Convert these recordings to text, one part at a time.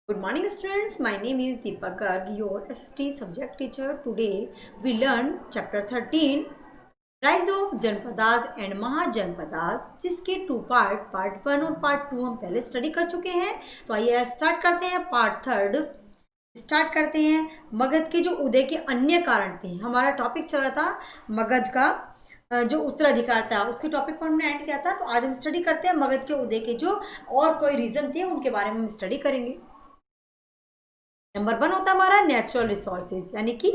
Good morning students, my name is Deepa Garg, your SST subject teacher. Today we learn chapter 13 Rise of Janpadas and Mahajanpadas जिसके part 1 और part 2 हम पहले study कर चुके हैं। तो आइए स्टार्ट करते हैं पार्ट 3 स्टार्ट करते हैं। मगध के जो उदय के अन्य कारण थे, हमारा टॉपिक चल रहा था मगध का जो उत्तराधिकार था, उसके टॉपिक पर हमने एंड किया था। तो आज हम स्टडी करते हैं मगध के उदय के जो और कोई रीजन थे उनके बारे में हम स्टडी करेंगे। नंबर 1 होता हमारा नेचुरल रिसोर्सेज, यानी कि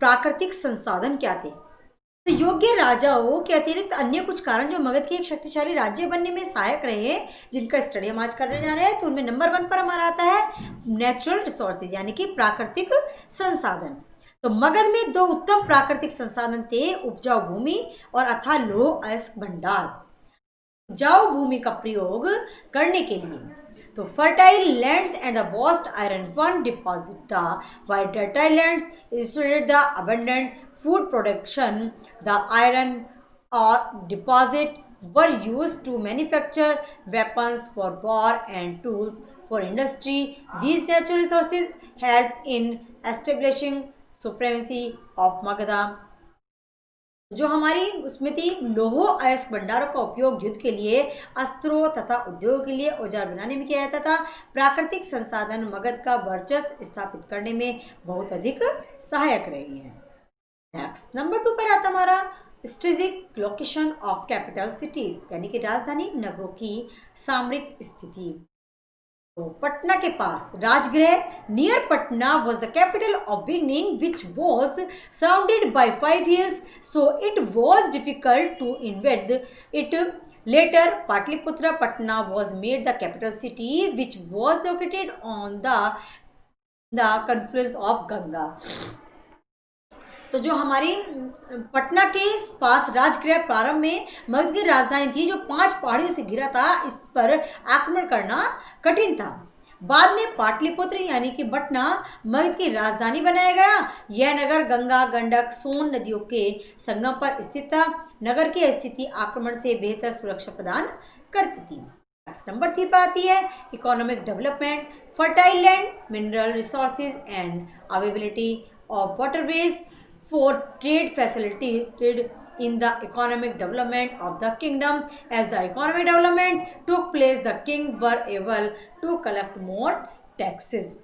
प्राकृतिक संसाधन क्या थे। तो योग्य राजाओं के अतिरिक्त अन्य कुछ कारण जो मगध के एक शक्तिशाली राज्य बनने में सहायक रहे हैं, जिनका स्टडी हम आज करने जा रहे हैं। तो उनमें नंबर 1 पर हमारा आता है नेचुरल रिसोर्सेज, यानी कि प्राकृतिक संसाधन। तो मगध में 2 उत्तम प्राकृतिक संसाधन थे, उपजाऊ भूमि और अथाह लौह अयस्क भंडार। उपजाऊ भूमि का प्रयोग करने के लिए तो fertile lands and the vast iron one deposit, the while fertile lands illustrated the abundant food production. The iron or deposit were used to manufacture weapons for war and tools for industry. These natural resources helped in establishing supremacy of Magadha. जो हमारी उसमें थी लोह अयस्क भंडारों का उपयोग युद्ध के लिए, अस्त्रों तथा उद्योग के लिए, औजार बनाने में किया जाता था। प्राकृतिक संसाधन मगध का वर्चस्व स्थापित करने में बहुत अधिक सहायक रही है। नेक्स्ट नंबर 2 पर आता हमारा strategic location of capital cities, यानी कि राजधानी नगरों की सामरिक स्थिति। तो पटना के पास Rajgriha near Patna was the capital of beginning, which was surrounded by 5 hills, so it was difficult to invade it. Later Patliputra Patna was made the capital city, which was located on the confluence of Ganga. तो जो हमारी पटना के पास राजगृह प्रारंभ में मगध की राजधानी थी, जो 5 पहाड़ियों से घिरा था। इस पर आक्रमण करना कठिन था। बाद में पाटलिपुत्र यानी कि पटना मगध की राजधानी बनाया गया। यह नगर गंगा, गंडक, सोन नदियों के संगम पर स्थित था। नगर की स्थिति आक्रमण से बेहतर सुरक्षा प्रदान करती थी। नंबर 3 पर आती है economic development, fertile land, mineral resources and availability of waterways for trade facilitated in the economic development of the kingdom. As the economic development took place, the king were able to collect more taxes.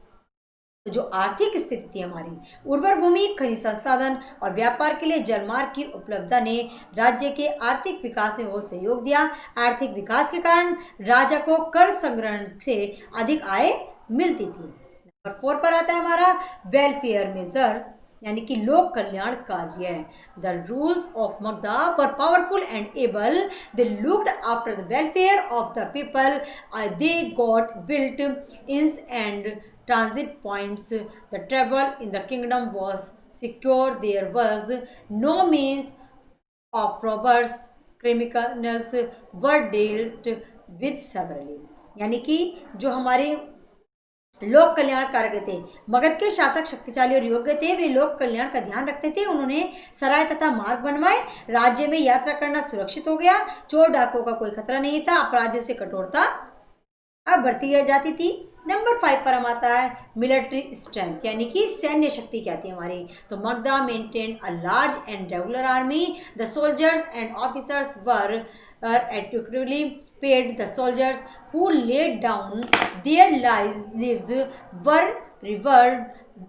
तो जो आर्थिक स्थिति थी हमारी, उर्वर भूमि, खनिज संसाधन और व्यापार के लिए जलमार्ग की उपलब्धता ने राज्य के आर्थिक विकास में बहुत सहयोग दिया। आर्थिक विकास के कारण राजा को कर संग्रहण से अधिक आय मिलती थी। नंबर 4 पर आता है हमारा वेलफेयर मेजर्स, यानी कि लोक कल्याण कार्य। The rulers of Magadha were powerful and able, they looked after the welfare of the people, they got built inns and transit points, the travel in the kingdom was secure, there was no means of robbers, criminals were dealt with severely. यानी कि जो हमारे लोक कल्याण कारक थे, मगध के शासक शक्तिशाली और योग्य थे। वे लोक कल्याण का ध्यान रखते थे। उन्होंने सराय तथा मार्ग बनवाए। राज्य में यात्रा करना सुरक्षित हो गया। चोर डाकों का कोई खतरा नहीं था। अपराधियों से कठोरता अब बढ़ती जाती थी। नंबर 5 पर हम आता है मिलिट्री स्ट्रेंथ, यानी कि सैन्य शक्ति क्या थी हमारी। तो Magadha maintain a large and regular army, the soldiers and officers were adequately paid. The soldiers who laid down their lives were revered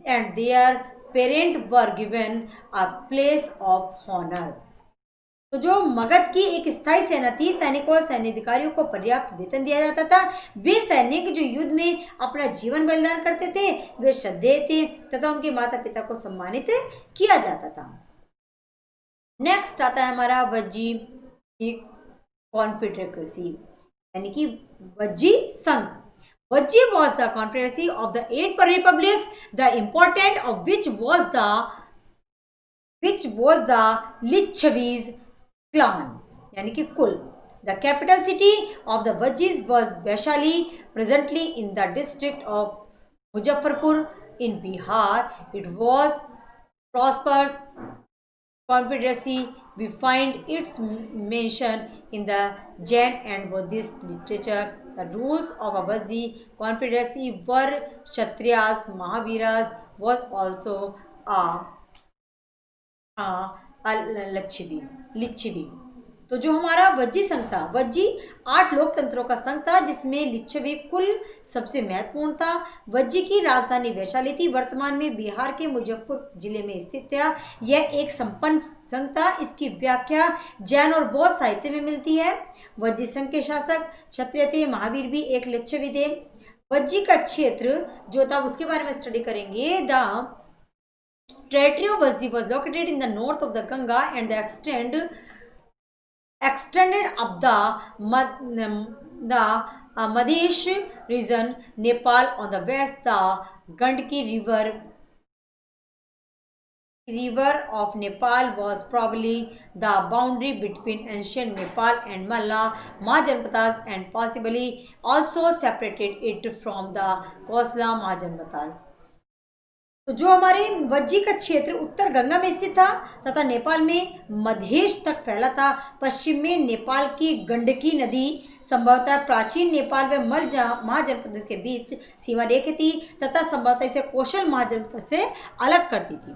and their parents were given a place of honor. तो जो मगध की एक स्थायी सेना थी, सैनिकों और सैन्य अधिकारियों को पर्याप्त वेतन दिया जाता था। वे सैनिक जो युद्ध में अपना जीवन बलिदान करते थे, वे श्रद्धेय थे तथा उनके माता पिता को सम्मानित किया जाता था। नेक्स्ट आता है हमारा वज्जी कॉन्फेडरेसी, यानी कि वज्जी संघ। Vajji was the confederacy of the 8 republics, the important of which was the Lichavis clan, यानी कि कुल। The capital city of the Vajjis was Vaishali, presently in the district of Muzaffarpur in Bihar. It was prosperous confederacy. We find its mention in the Jain and Buddhist literature. The rules of a Vajji confederacy were Kshatriyas, Mahaviras was also a Licchavi. तो जो हमारा वज्जी संघ था, वज्जी 8 लोकतंत्रों का संघ था जिसमें लिच्छवी कुल सबसे महत्वपूर्ण था। वज्जी की राजधानी वैशाली थी, वर्तमान में बिहार के मुजफ्फरपुर जिले में स्थित था। यह एक संपन्न संघ था। इसकी व्याख्या जैन और बौद्ध साहित्य में मिलती है। वज्जी संघ के शासक क्षत्रिय थे, महावीर भी एक लिच्छवी थे। वज्जी का क्षेत्र जो था उसके बारे में स्टडी करेंगे। The territory of Vajji was located in the north of the Ganga and the extended up the Madhesh region, Nepal on the west. The Gandaki river of Nepal was probably the boundary between ancient Nepal and Malla Mahajanpadas and possibly also separated it from the Kosla Mahajanpadas। तो जो हमारे वज्जी का क्षेत्र उत्तर गंगा में स्थित था तथा नेपाल में मधेश तक फैला था। पश्चिम में नेपाल की गंडकी नदी संभवतः प्राचीन नेपाल व मल महाजनपद के बीच सीमा रेखा थी तथा संभवतः इसे कौशल महाजनपद से अलग करती थी।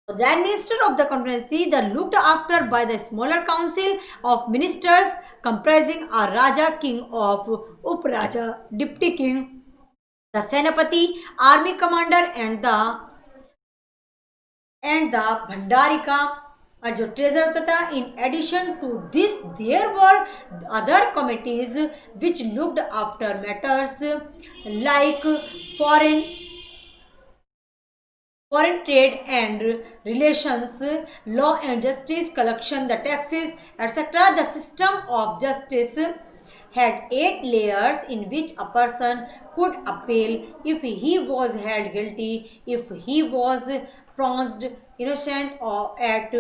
The administrator of the confederacy, the looked after by the smaller council of ministers comprising a Raja, king of Upraja, deputy king, the Senapati, army commander and the Bhandarika जो ट्रेजर होता था। In addition to this there were other committees which looked after matters like foreign trade and relations, law and justice, collection the taxes, etc. The system of justice had 8 layers in which a person could appeal if he was held guilty, if he was pronounced innocent, or at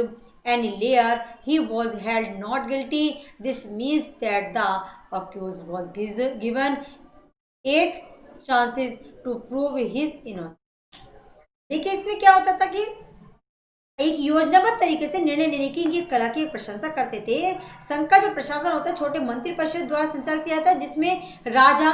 any layer he was held not guilty. This means that the accused was given 8 chances to prove his innocence। देखिए इसमें क्या होता था कि एक योजनाबद्ध तरीके से निर्णय लेने की इनकी कला की प्रशंसा करते थे। संघ का जो प्रशासन होता है छोटे मंत्री परिषद द्वारा संचालित किया जाता है जिसमें राजा,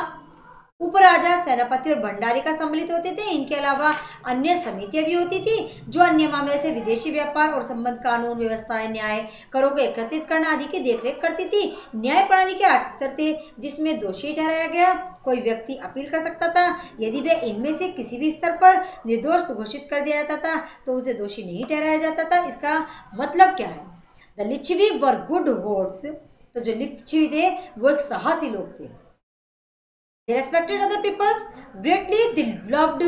उपराजा, सेनापति और भंडारिका सम्मिलित होते थे। इनके अलावा अन्य समितियां भी होती थी जो अन्य मामले से विदेशी व्यापार और संबंध, कानून व्यवस्थाएं, न्याय, करों को एकत्रित करना आदि की देखरेख करती थी। न्याय प्रणाली के 8 स्तर थे जिसमें दोषी ठहराया गया कोई व्यक्ति अपील कर सकता था। यदि वह इनमें से किसी भी स्तर पर निर्दोष घोषित कर दिया जाता था तो उसे दोषी नहीं ठहराया जाता था। इसका मतलब क्या है? The Licchavi were good horse. तो जो लिच्छवी थे वो एक साहसी लोग थे। They respected other peoples greatly. They loved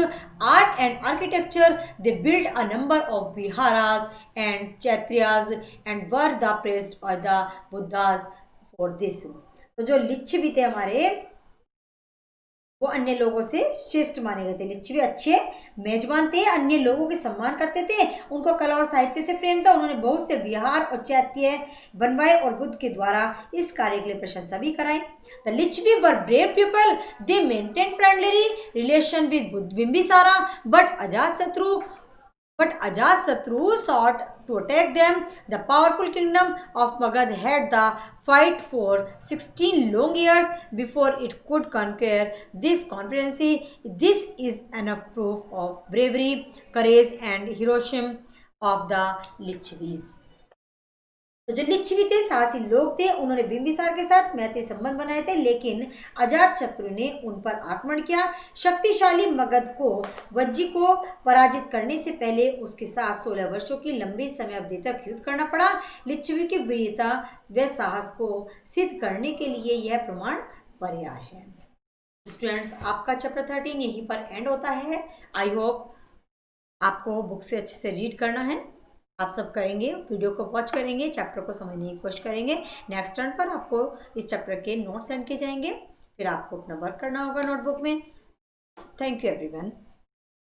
art and architecture. They built a number of viharas and chaityas and were the praised by the Buddhas for this। तो जो लिच्छवी थे हमारे वो अन्य लोगों से श्रेष्ठ माने गए थे। लिच्छवी अच्छे मेजबान थे, अन्य लोगों के सम्मान करते थे, उनको कला और साहित्य से प्रेम था। उन्होंने बहुत से विहार और चैत्य बनवाए और बुद्ध के द्वारा इस कार्य के लिए प्रशंसा भी कराई। The Licchavi were brave people. They maintain friendly relation with Buddha Bimbisara but Ajazatru sought to attack them. The powerful kingdom of Magad had the fight for 16 long years before it could conquer this confederacy. This is enough proof of bravery, courage and heroism of the Lichvis। तो जो लिच्छवी थे साहसी लोग थे। उन्होंने बिंबिसार के साथ मैत्री संबंध बनाए थे लेकिन अजात शत्रु ने उन पर आक्रमण किया। शक्तिशाली मगध को वज्जी को पराजित करने से पहले उसके साथ 16 वर्षों की लंबी समय अवधि तक युद्ध करना पड़ा। लिच्छवी की वीरता व साहस को सिद्ध करने के लिए यह प्रमाण पर्याय है। स्टूडेंट्स, आपका चैप्टर 13 यहीं पर एंड होता है। आई होप आपको बुक से अच्छे से रीड करना है। आप सब करेंगे, वीडियो को वॉच करेंगे, चैप्टर को समझने की कोशिश करेंगे। नेक्स्ट टर्न पर आपको इस चैप्टर के नोट्स सेंड किए जाएंगे, फिर आपको अपना वर्क करना होगा नोटबुक में। Thank you everyone.